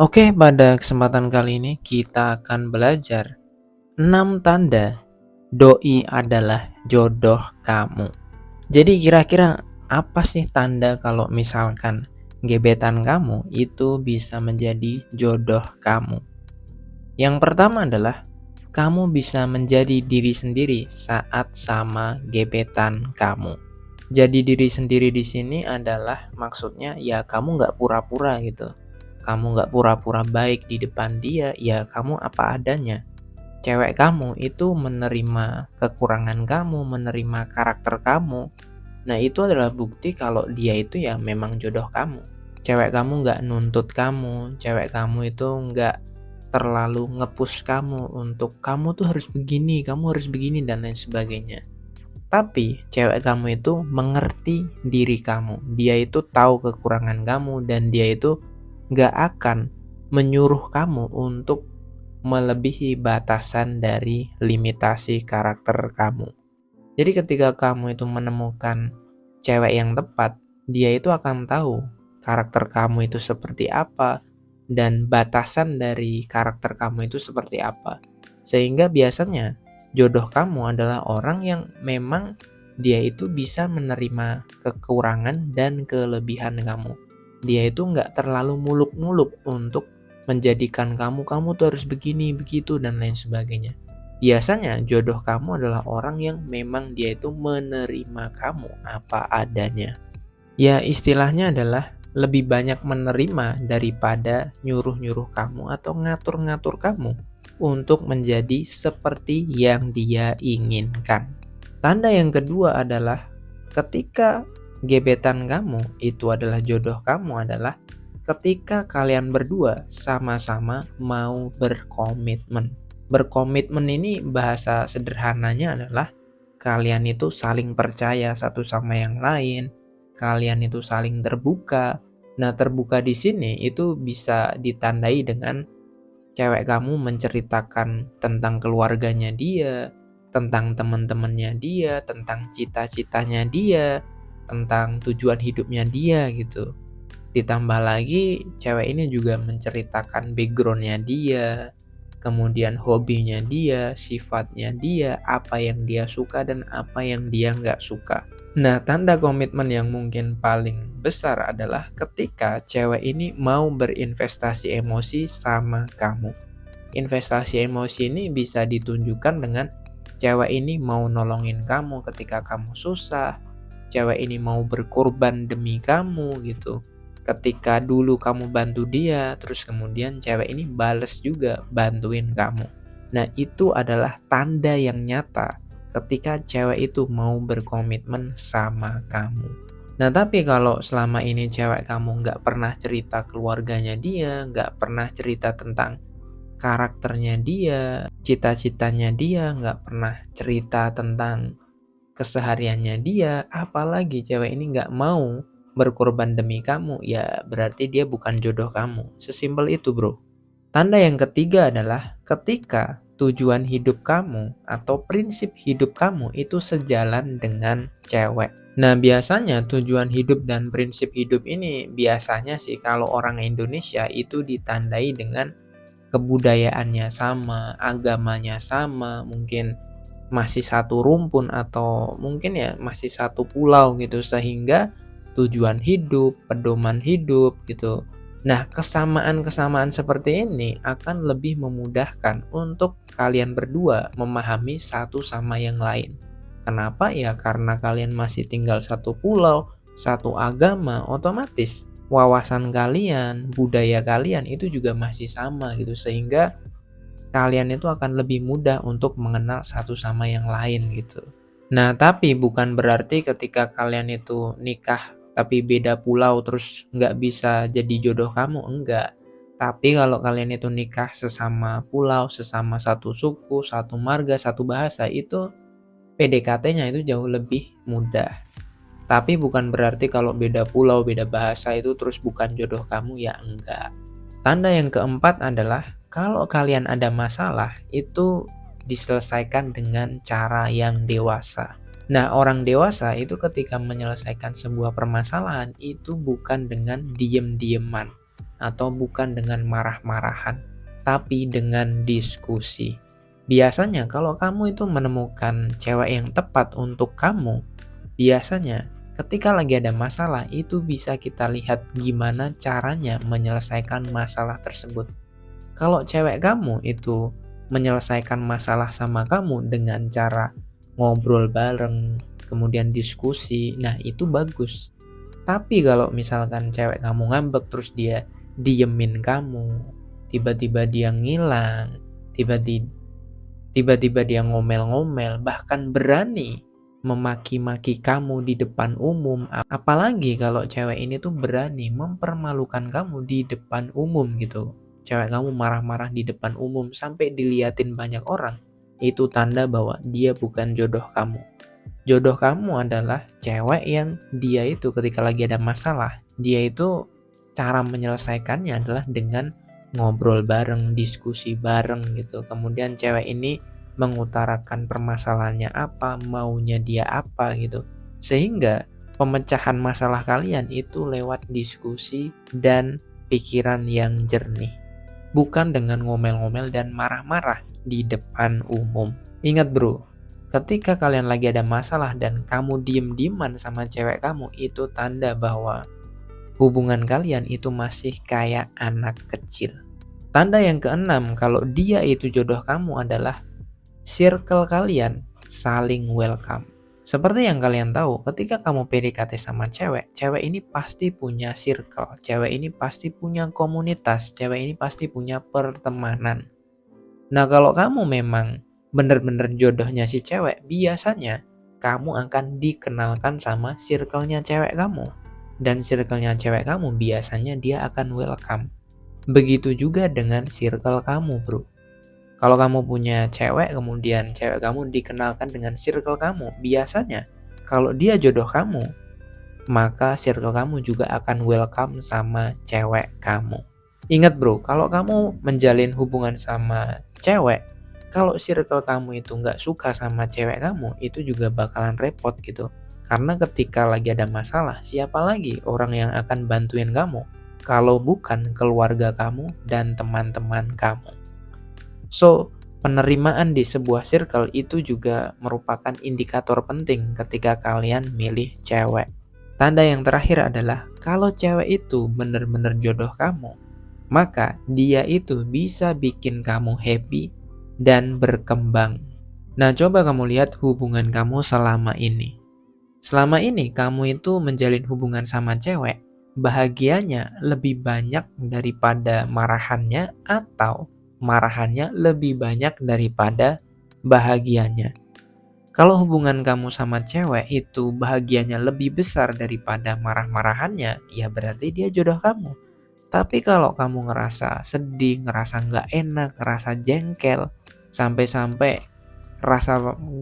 Oke, pada kesempatan kali ini kita akan belajar 6 tanda doi adalah jodoh kamu. Jadi kira-kira apa sih tanda kalau misalkan gebetan kamu itu bisa menjadi jodoh kamu? Yang pertama adalah kamu bisa menjadi diri sendiri saat sama gebetan kamu. Jadi diri sendiri di sini adalah maksudnya ya kamu nggak pura-pura gitu. Kamu nggak pura-pura baik di depan dia, ya kamu apa adanya. Cewek kamu itu menerima kekurangan kamu, menerima karakter kamu. Nah itu adalah bukti kalau dia itu ya memang jodoh kamu. Cewek kamu nggak nuntut kamu, cewek kamu itu nggak terlalu nge-push kamu untuk kamu tuh harus begini dan lain sebagainya. Tapi cewek kamu itu mengerti diri kamu. Dia itu tahu kekurangan kamu dan dia itu nggak akan menyuruh kamu untuk melebihi batasan dari limitasi karakter kamu. Jadi ketika kamu itu menemukan cewek yang tepat, dia itu akan tahu karakter kamu itu seperti apa dan batasan dari karakter kamu itu seperti apa. Sehingga biasanya jodoh kamu adalah orang yang memang dia itu bisa menerima kekurangan dan kelebihan kamu. Dia itu nggak terlalu muluk-muluk untuk menjadikan kamu tuh harus begini, begitu, dan lain sebagainya. Biasanya jodoh kamu adalah orang yang memang dia itu menerima kamu apa adanya. Ya istilahnya adalah lebih banyak menerima daripada nyuruh-nyuruh kamu atau ngatur-ngatur kamu untuk menjadi seperti yang dia inginkan. Tanda yang kedua adalah ketika gebetan kamu itu adalah jodoh kamu adalah ketika kalian berdua sama-sama mau berkomitmen. Berkomitmen ini bahasa sederhananya adalah kalian itu saling percaya satu sama yang lain, kalian itu saling terbuka. Nah, terbuka di sini itu bisa ditandai dengan cewek kamu menceritakan tentang keluarganya dia, tentang teman-temannya dia, tentang cita-citanya dia, tentang tujuan hidupnya dia gitu. Ditambah lagi cewek ini juga menceritakan backgroundnya dia, kemudian hobinya dia, sifatnya dia, apa yang dia suka dan apa yang dia nggak suka. Nah, tanda komitmen yang mungkin paling besar adalah ketika cewek ini mau berinvestasi emosi sama kamu. Investasi emosi ini bisa ditunjukkan dengan cewek ini mau nolongin kamu ketika kamu susah, cewek ini mau berkorban demi kamu gitu. Ketika dulu kamu bantu dia, terus kemudian cewek ini bales juga bantuin kamu. Nah, itu adalah tanda yang nyata ketika cewek itu mau berkomitmen sama kamu. Nah, tapi kalau selama ini cewek kamu nggak pernah cerita keluarganya dia, nggak pernah cerita tentang karakternya dia, cita-citanya dia, nggak pernah cerita tentang kesehariannya dia, apalagi cewek ini nggak mau berkorban demi kamu, ya berarti dia bukan jodoh kamu. Sesimpel itu, bro. Tanda yang ketiga adalah ketika tujuan hidup kamu atau prinsip hidup kamu itu sejalan dengan cewek. Nah, biasanya tujuan hidup dan prinsip hidup ini biasanya sih kalau orang Indonesia itu ditandai dengan kebudayaannya sama, agamanya sama, mungkin masih satu rumpun atau mungkin ya masih satu pulau gitu sehingga tujuan hidup, pedoman hidup gitu. Nah, kesamaan-kesamaan seperti ini akan lebih memudahkan untuk kalian berdua memahami satu sama yang lain. Kenapa? Ya karena kalian masih tinggal satu pulau, satu agama, otomatis wawasan kalian, budaya kalian itu juga masih sama gitu sehingga kalian itu akan lebih mudah untuk mengenal satu sama yang lain gitu. Nah, tapi bukan berarti ketika kalian itu nikah tapi beda pulau terus nggak bisa jadi jodoh kamu, enggak. Tapi kalau kalian itu nikah sesama pulau, sesama satu suku, satu marga, satu bahasa itu PDKT-nya itu jauh lebih mudah. Tapi bukan berarti kalau beda pulau, beda bahasa itu terus bukan jodoh kamu, ya enggak. Tanda yang keempat adalah kalau kalian ada masalah itu diselesaikan dengan cara yang dewasa. Nah, orang dewasa itu ketika menyelesaikan sebuah permasalahan itu bukan dengan diem-dieman. atau bukan dengan marah-marahan, tapi dengan diskusi. Biasanya kalau kamu itu menemukan cewek yang tepat untuk kamu, biasanya ketika lagi ada masalah itu bisa kita lihat gimana caranya menyelesaikan masalah tersebut. Kalau cewek kamu itu menyelesaikan masalah sama kamu dengan cara ngobrol bareng, kemudian diskusi, nah itu bagus. Tapi kalau misalkan cewek kamu ngambek terus dia diemin kamu, tiba-tiba dia ngilang, tiba-tiba tiba-tiba dia ngomel-ngomel, bahkan berani memaki-maki kamu di depan umum. Apalagi kalau cewek ini tuh berani mempermalukan kamu di depan umum gitu. Cewek kamu marah-marah di depan umum sampai diliatin banyak orang. Itu tanda bahwa dia bukan jodoh kamu. Jodoh kamu adalah cewek yang dia itu ketika lagi ada masalah, dia itu cara menyelesaikannya adalah dengan ngobrol bareng, diskusi bareng gitu. Kemudian cewek ini mengutarakan permasalahannya apa, maunya dia apa gitu. Sehingga pemecahan masalah kalian itu lewat diskusi dan pikiran yang jernih. Bukan dengan ngomel-ngomel dan marah-marah di depan umum. Ingat bro, ketika kalian lagi ada masalah dan kamu diem-dieman sama cewek kamu, itu tanda bahwa hubungan kalian itu masih kayak anak kecil. Tanda yang keenam kalau dia itu jodoh kamu adalah circle kalian saling welcome. Seperti yang kalian tahu, ketika kamu PDKT sama cewek, cewek ini pasti punya circle, cewek ini pasti punya komunitas, cewek ini pasti punya pertemanan. Nah kalau kamu memang bener-bener jodohnya si cewek, biasanya kamu akan dikenalkan sama circle-nya cewek kamu. Dan circle-nya cewek kamu biasanya dia akan welcome. Begitu juga dengan circle kamu bro. Kalau kamu punya cewek, kemudian cewek kamu dikenalkan dengan circle kamu, biasanya kalau dia jodoh kamu, maka circle kamu juga akan welcome sama cewek kamu. Ingat bro, kalau kamu menjalin hubungan sama cewek, kalau circle kamu itu nggak suka sama cewek kamu, itu juga bakalan repot gitu. Karena ketika lagi ada masalah, siapa lagi orang yang akan bantuin kamu? Kalau bukan keluarga kamu dan teman-teman kamu. So, penerimaan di sebuah circle itu juga merupakan indikator penting ketika kalian milih cewek. Tanda yang terakhir adalah kalau cewek itu benar-benar jodoh kamu, maka dia itu bisa bikin kamu happy dan berkembang. Nah, coba kamu lihat hubungan kamu selama ini. Selama ini kamu itu menjalin hubungan sama cewek, bahagianya lebih banyak daripada marahannya atau marahannya lebih banyak daripada bahagianya. Kalau hubungan kamu sama cewek itu bahagianya lebih besar daripada marah-marahannya, ya berarti dia jodoh kamu. Tapi kalau kamu ngerasa sedih, ngerasa nggak enak, ngerasa jengkel, sampai-sampai rasa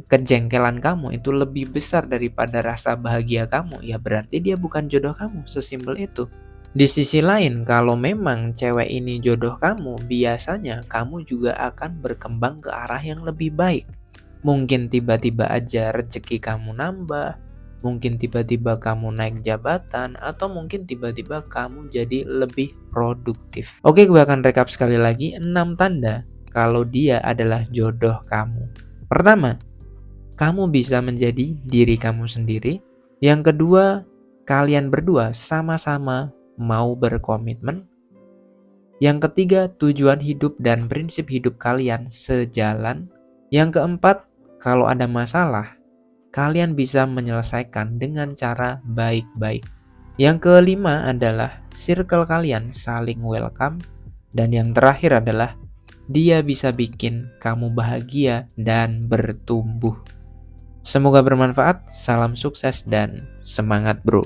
kejengkelan kamu itu lebih besar daripada rasa bahagia kamu, ya berarti dia bukan jodoh kamu, sesimpel itu. Di sisi lain, kalau memang cewek ini jodoh kamu, biasanya kamu juga akan berkembang ke arah yang lebih baik. Mungkin tiba-tiba aja rezeki kamu nambah, mungkin tiba-tiba kamu naik jabatan, atau mungkin tiba-tiba kamu jadi lebih produktif. Oke, gue akan rekap sekali lagi 6 tanda kalau dia adalah jodoh kamu. Pertama, kamu bisa menjadi diri kamu sendiri. Yang kedua, kalian berdua sama-sama mau berkomitmen. Yang ketiga, tujuan hidup dan prinsip hidup kalian sejalan. Yang keempat, kalau ada masalah, kalian bisa menyelesaikan dengan cara baik-baik. Yang kelima adalah circle kalian saling welcome. Dan yang terakhir adalah dia bisa bikin kamu bahagia dan bertumbuh. Semoga bermanfaat, salam sukses dan semangat bro.